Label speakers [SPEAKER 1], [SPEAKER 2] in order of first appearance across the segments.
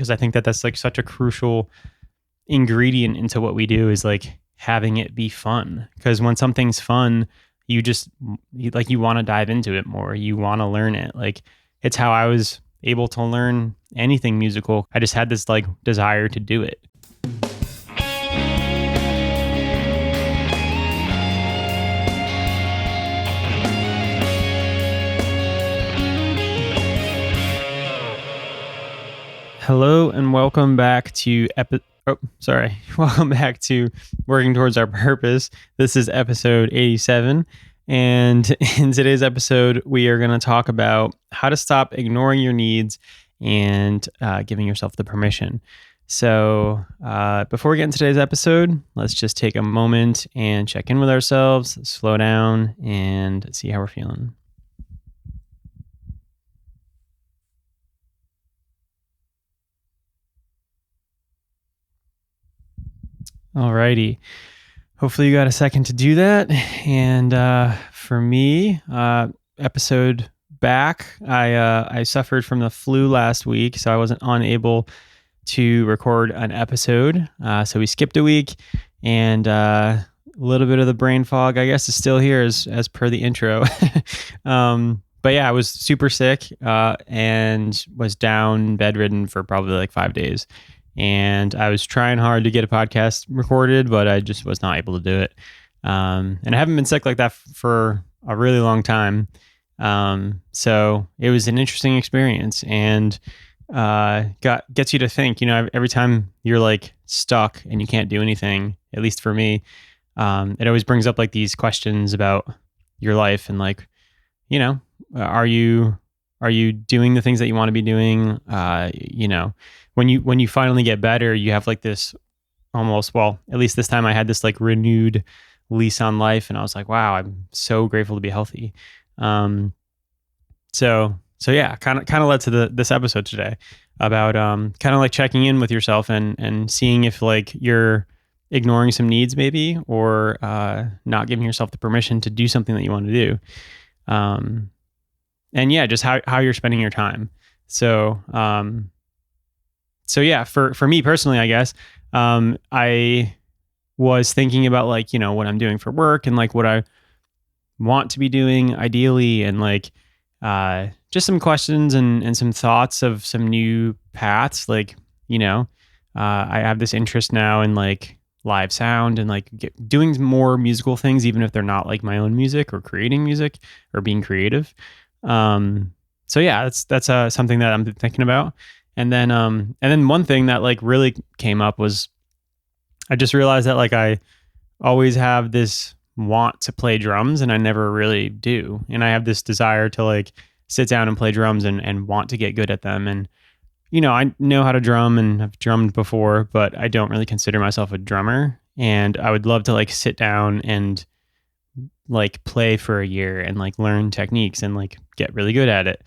[SPEAKER 1] because I think that that's like such a crucial ingredient into what we do, is like having it be fun. Because when something's fun, you want to dive into it more. You want to learn it. Like, it's how I was able to learn anything musical. I just had this like desire to do it. Hello and welcome back to welcome back to Working Towards Our Purpose. This is episode 87, and in today's episode, we are going to talk about how to stop ignoring your needs and giving yourself the permission. So before we get into today's episode, let's just take a moment and check in with ourselves, slow down, and see how we're feeling. Alrighty. Hopefully you got a second to do that. And for me, episode back, I suffered from the flu last week, so I wasn't unable to record an episode. So we skipped a week, and a little bit of the brain fog, I guess, is still here as per the intro. But yeah, I was super sick and was down bedridden for probably like 5 days. And I was trying hard to get a podcast recorded, but I just was not able to do it. And I haven't been sick like that for a really long time. So it was an interesting experience, and gets you to think, every time you're like stuck and you can't do anything, at least for me, it always brings up like these questions about your life and like, are you doing the things that you want to be doing? When you finally get better, you have like this almost, well, at least this time I had this like renewed lease on life, and I was like, wow, I'm so grateful to be healthy. So yeah, kind of led to this episode today about kind of like checking in with yourself and seeing if like you're ignoring some needs maybe, or not giving yourself the permission to do something that you want to do. And yeah, just how you're spending your time. So yeah, for me personally, I guess, I was thinking about like, what I'm doing for work and like what I want to be doing ideally, and like just some questions and some thoughts of some new paths. Like, I have this interest now in like live sound and like doing more musical things, even if they're not like my own music or creating music or being creative. So yeah, that's something that I'm thinking about. And then one thing that like really came up was I just realized that like I always have this want to play drums and I never really do. And I have this desire to like sit down and play drums and want to get good at them. And, I know how to drum and have drummed before, but I don't really consider myself a drummer. And I would love to like sit down and like play for a year and like learn techniques and like get really good at it.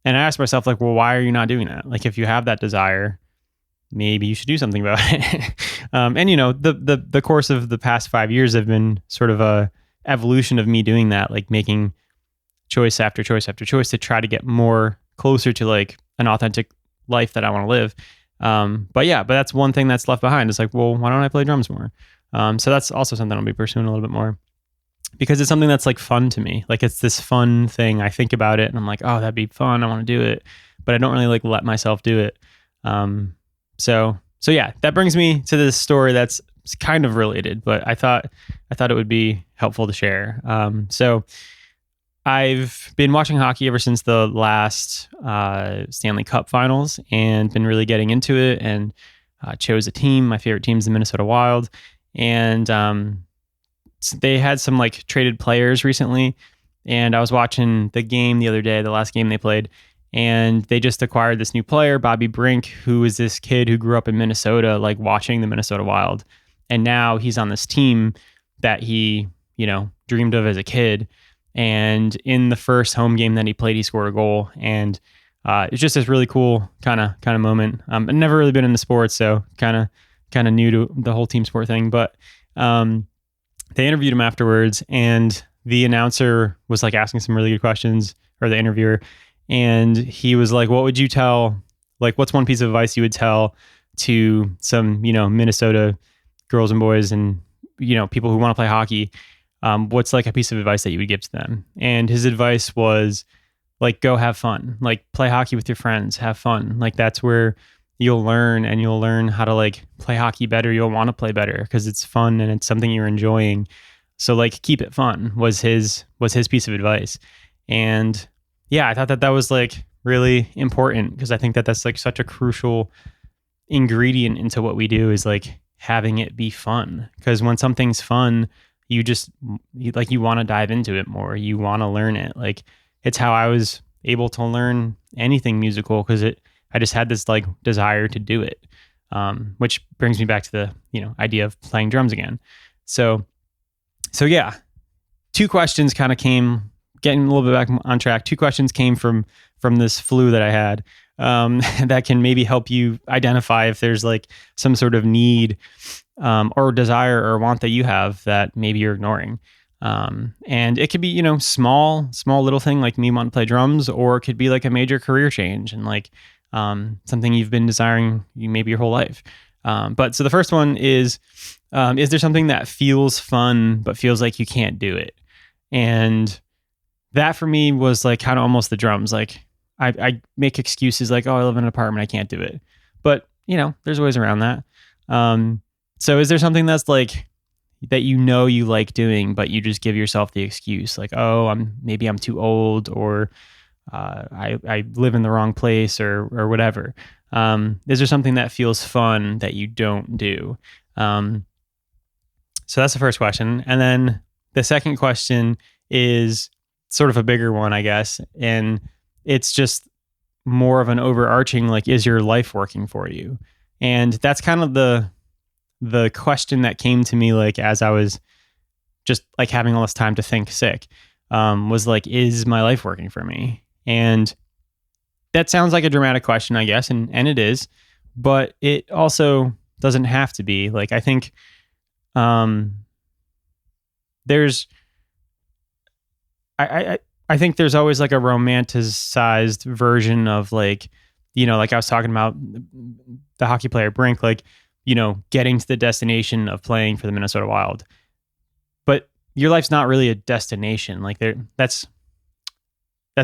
[SPEAKER 1] And I asked myself like, well, why are you not doing that? Like, if you have that desire, maybe you should do something about it. And the course of the past 5 years have been sort of a evolution of me doing that, like making choice after choice after choice to try to get more closer to like an authentic life that I want to live. But that's one thing that's left behind. It's like, well, why don't I play drums more? So that's also something I'll be pursuing a little bit more, because it's something that's like fun to me. Like, it's this fun thing. I think about it and I'm like, oh, that'd be fun. I want to do it, but I don't really like let myself do it. So yeah, that brings me to this story that's kind of related, but I thought it would be helpful to share. So I've been watching hockey ever since the last Stanley Cup finals, and been really getting into it, and chose a team. My favorite team is the Minnesota Wild. And they had some like traded players recently, and I was watching the game the other day, the last game they played, and they just acquired this new player, Bobby Brink, who is this kid who grew up in Minnesota, like watching the Minnesota Wild. And now he's on this team that he, dreamed of as a kid. And in the first home game that he played, he scored a goal. And it's just this really cool kind of moment. I've never really been into sports, so kind of new to the whole team sport thing. But they interviewed him afterwards, and the announcer was like asking some really good questions, or the interviewer. And he was like, what would you tell Like, what's one piece of advice you would tell to some, Minnesota girls and boys and, people who want to play hockey? What's like a piece of advice that you would give to them? And his advice was like, go have fun, like play hockey with your friends, have fun. Like that's where you'll learn, and you'll learn how to like play hockey better. You'll want to play better because it's fun and it's something you're enjoying. So like keep it fun was his piece of advice. And yeah, I thought that was like really important because I think that that's like such a crucial ingredient into what we do is like having it be fun. Because when something's fun, you want to dive into it more. You want to learn it. Like it's how I was able to learn anything musical because I just had this like desire to do it. Which brings me back to the, idea of playing drums again. So yeah, two questions kind of came, getting a little bit back on track. Two questions came from this flu that I had, that can maybe help you identify if there's like some sort of need, or desire or want that you have that maybe you're ignoring. And it could be, small little thing like me wanting to play drums, or it could be like a major career change and like, something you've been desiring maybe your whole life. But so the first one is there something that feels fun, but feels like you can't do it? And that for me was like kind of almost the drums. Like I make excuses like, oh, I live in an apartment, I can't do it. But there's ways around that. So is there something that's like, that you like doing, but you just give yourself the excuse like, oh, I'm too old, or I live in the wrong place, or whatever. Is there something that feels fun that you don't do? So that's the first question. And then the second question is sort of a bigger one, I guess. And it's just more of an overarching, like, is your life working for you? And that's kind of the question that came to me, like, as I was just like having all this time to think sick, was like, is my life working for me? And that sounds like a dramatic question, I guess. And it is, but it also doesn't have to be. Like, I think, there's, I think there's always like a romanticized version of like, like I was talking about the hockey player Brink, like, getting to the destination of playing for the Minnesota Wild. But your life's not really a destination. Like that's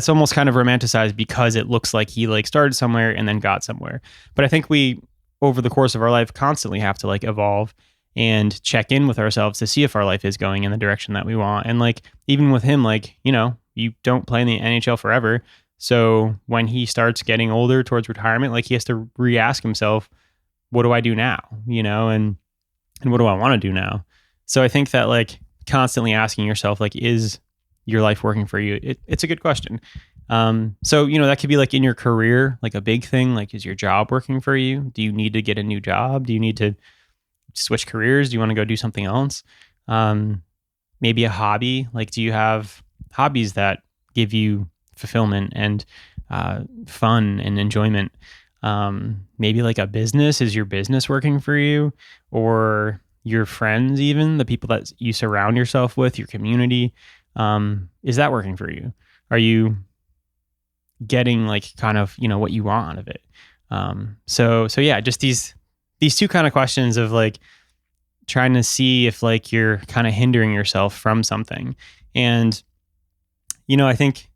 [SPEAKER 1] almost kind of romanticized because it looks like he like started somewhere and then got somewhere. But I think we, over the course of our life, constantly have to like evolve and check in with ourselves to see if our life is going in the direction that we want. And like, even with him, like, you don't play in the NHL forever. So when he starts getting older towards retirement, like he has to re-ask himself, what do I do now? And what do I want to do now? So I think that like constantly asking yourself, like, is your life working for you? It's a good question. So, that could be like in your career, like a big thing, like, is your job working for you? Do you need to get a new job? Do you need to switch careers? Do you want to go do something else? Maybe a hobby. Like, do you have hobbies that give you fulfillment and fun and enjoyment? Maybe like a business. Is your business working for you? Or your friends, even the people that you surround yourself with, your community, is that working for you? Are you getting like kind of, what you want out of it? So yeah, just these two kind of questions of like trying to see if like you're kind of hindering yourself from something. And, I think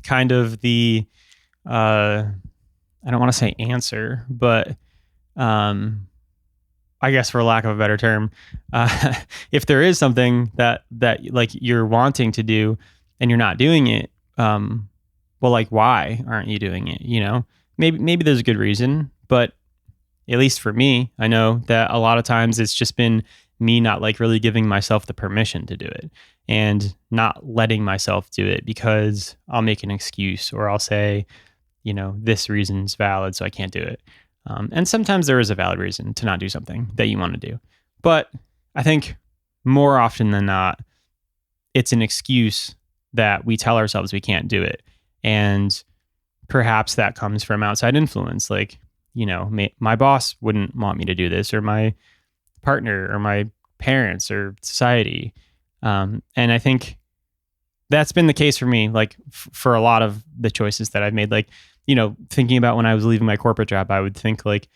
[SPEAKER 1] kind of the, I don't want to say answer, but, I guess for lack of a better term, if there is something that like you're wanting to do and you're not doing it, well, like, why aren't you doing it? Maybe there's a good reason, but at least for me, I know that a lot of times it's just been me not like really giving myself the permission to do it and not letting myself do it because I'll make an excuse or I'll say, this reason's valid, so I can't do it. And sometimes there is a valid reason to not do something that you want to do. But I think more often than not, it's an excuse that we tell ourselves we can't do it. And perhaps that comes from outside influence. Like, my boss wouldn't want me to do this, or my partner, or my parents, or society. And I think that's been the case for me, like for a lot of the choices that I've made. Like, thinking about when I was leaving my corporate job, I would think like,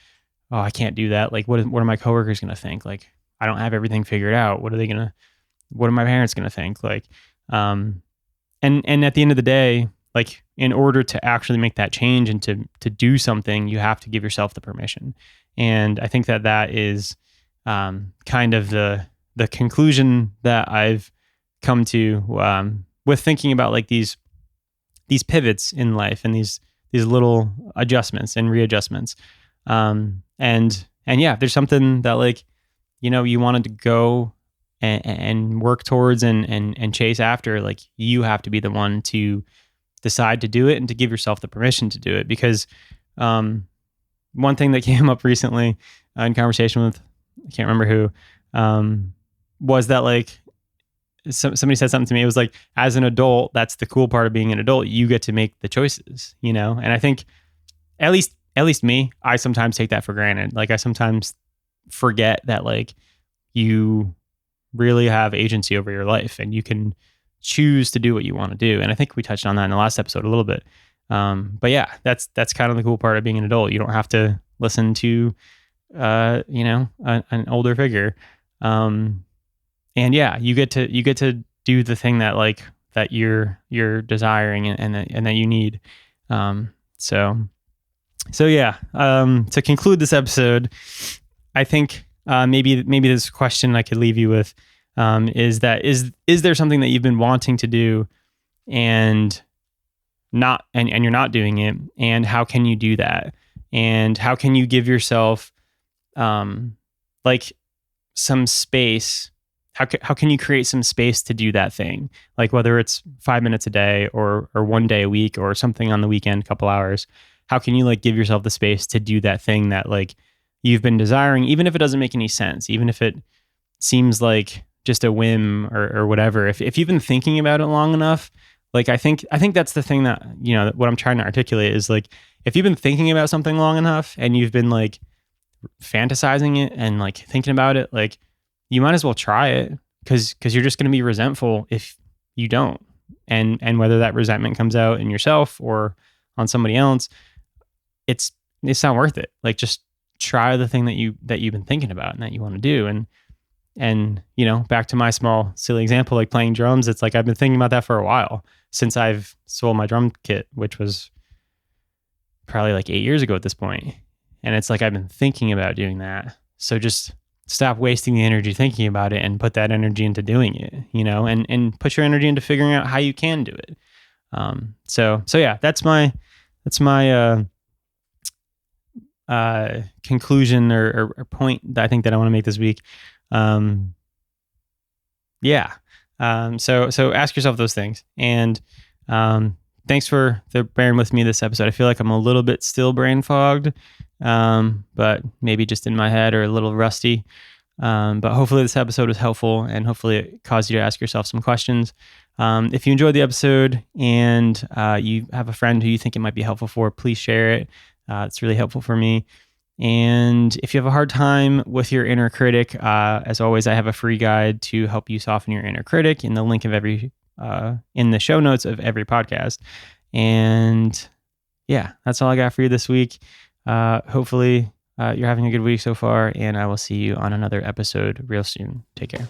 [SPEAKER 1] oh, I can't do that. Like, what are my coworkers going to think? Like, I don't have everything figured out. What are my parents going to think? Like, and at the end of the day, like, in order to actually make that change and to do something, you have to give yourself the permission. And I think that is kind of the conclusion that I've come to with thinking about like these pivots in life and these little adjustments and readjustments. And yeah, there's something that like, you wanted to go and work towards and chase after. Like, you have to be the one to decide to do it and to give yourself the permission to do it. Because one thing that came up recently in conversation with, I can't remember who, was that like somebody said something to me. It was like, as an adult, that's the cool part of being an adult. You get to make the choices, And I think at least me, I sometimes take that for granted. Like, I sometimes forget that like you really have agency over your life and you can choose to do what you want to do. And I think we touched on that in the last episode a little bit. But yeah, that's kind of the cool part of being an adult. You don't have to listen to, an older figure. And yeah, you get to do the thing that like, that you're desiring and that you need. So yeah, to conclude this episode, I think maybe this question I could leave you with is there something that you've been wanting to do and you're not doing it, and how can you do that, and how can you give yourself like some space? How can you create some space to do that thing? Like, whether it's 5 minutes a day or 1 day a week or something on the weekend, a couple hours. How can you like give yourself the space to do that thing that like you've been desiring, even if it doesn't make any sense, even if it seems like just a whim or whatever. If you've been thinking about it long enough, like I think that's the thing that, what I'm trying to articulate is like, if you've been thinking about something long enough and you've been like fantasizing it and like thinking about it, like you might as well try it, because you're just going to be resentful if you don't. And whether that resentment comes out in yourself or on somebody else, it's not worth it. Like, just try the thing that you've been thinking about and that you want to do. And back to my small silly example, like playing drums, it's like I've been thinking about that for a while, since I've sold my drum kit, which was probably like 8 years ago at this point. And it's like I've been thinking about doing that. So just stop wasting the energy thinking about it and put that energy into doing it, and put your energy into figuring out how you can do it. So yeah, that's my conclusion or point that I think that I want to make this week. Yeah. So ask yourself those things. And thanks for bearing with me this episode. I feel like I'm a little bit still brain fogged, but maybe just in my head or a little rusty. But hopefully this episode was helpful, and hopefully it caused you to ask yourself some questions. If you enjoyed the episode and you have a friend who you think it might be helpful for, please share it. It's really helpful for me. And if you have a hard time with your inner critic, as always, I have a free guide to help you soften your inner critic in the link of in the show notes of every podcast. And yeah, that's all I got for you this week. Hopefully you're having a good week so far, and I will see you on another episode real soon. Take care.